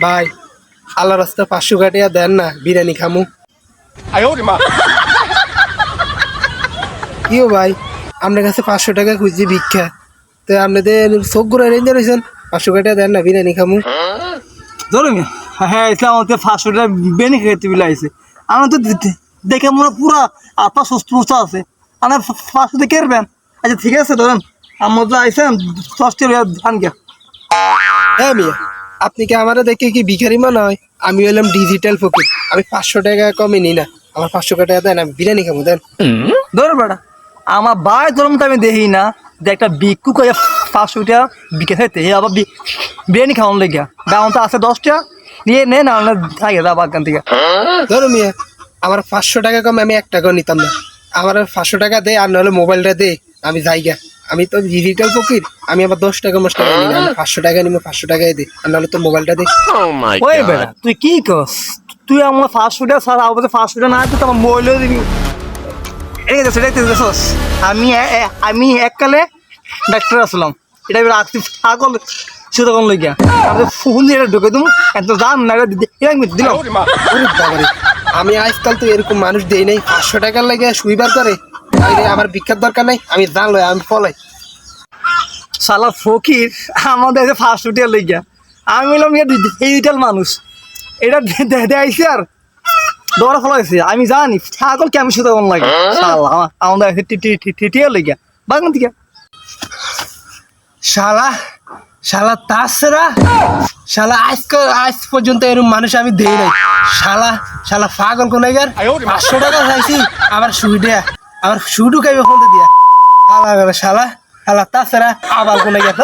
ভাই আল্লাহ রাস্তা 500 টাকা দেন না, বিরিয়ানি খামু। কিও ভাই, আপনার কাছে 500 টাকা খুঁজছি ভিক্ষা, তো আপনাদের চোখ ঘুরে রেঞ্জে রয়েছেন। 500 টাকা দেন না, বিরিয়ানি খামু। ধরুন হ্যাঁ, ইসলাম আমাকে 500 টাকা বেনি খেতে বিলাইছে। আমার তো দেখে মনে পুরা আপনার সুস্থ সুস্থ আছে, আমার 500 টাকা কেরবেন। আচ্ছা ঠিক আছে, ধরেন আমার তো আইসেন 10টা ধান গিয়া। হ্যাঁ মিয়া, আপনি কি আমারে দেখে কি ভিখারি মনে হয়? আমি হলাম ডিজিটাল ফকির, আমি 500 টাকা কমে নিই না। আমার 500 টাকা দেন, আমি বিরিয়ানি খাবো, দেন। ধরুন বেটা, আমার ভাই ধরুন তো আমি দেখি না যে একটা বিক্ষু করে 500 টাকা বিকে খেতে, আবার বিরিয়ানি খাওয়ান লেগিয়া দাম তো আছে 10টা নিয়ে নে না থাকে যা বাগান থেকে। ধরো মিয়া, আমার 500 টাকা কমে আমি 1 টাকাও নিতাম না। আমার 500 টাকা দে, আর নাহলে মোবাইলটা দে, আমি যাইগা। আমি তো ডিজিটাল ফকির, আমি আবার 10 টাকা 5 টাকা নিই না। আমি 500 টাকা নিবো, 500 টাকাই দে, আর নাহলে তো মোবাইলটা দে। ওই বেটা তুই কি কস? তুই আমার 500 টাকা ছাড়া আবার 500 টাকা না দিতে আমার মহিলাও দিবি। এই সেটাই দেখছস, আমি এককালে ডাক্তার আসলাম, এটা এবার আসছি ছাগল সেটা কোন লইয়া আমি ফোন দিয়ে ঢুকে তুমি এত দাম না দিলাম। ওরে বাবারে, আমি আজকাল তো এরকম মানুষ দেই নাই। 500 টাকার লাগে শুইবার করে। আরে আমার ভিক্ষার দরকার নাই, আমি জানলো আমি ফলাই। শালা ফকির আমাদের 500 টাকা লইয়া, আমি বললাম ডিজিটাল মানুষ, এটা দেখাইছে আর দৌড়া ফলাইছে। আমি জানি ছাগল কেমন সেটা কোন লাগে। শালা আমাদের টিটিয়া লইয়া বাগান থেকে শালা শালা তাছাড়া শালা আজ পর্যন্ত এরকম মানুষ আমি দেই নাই। শালা শালা পাগল কোনাইগার, 500 টাকা চাইছি, আবার শুডু খাইবে ফোন দিয়া। শালা শালা শালা তাছাড়া আবার কোনাইগার।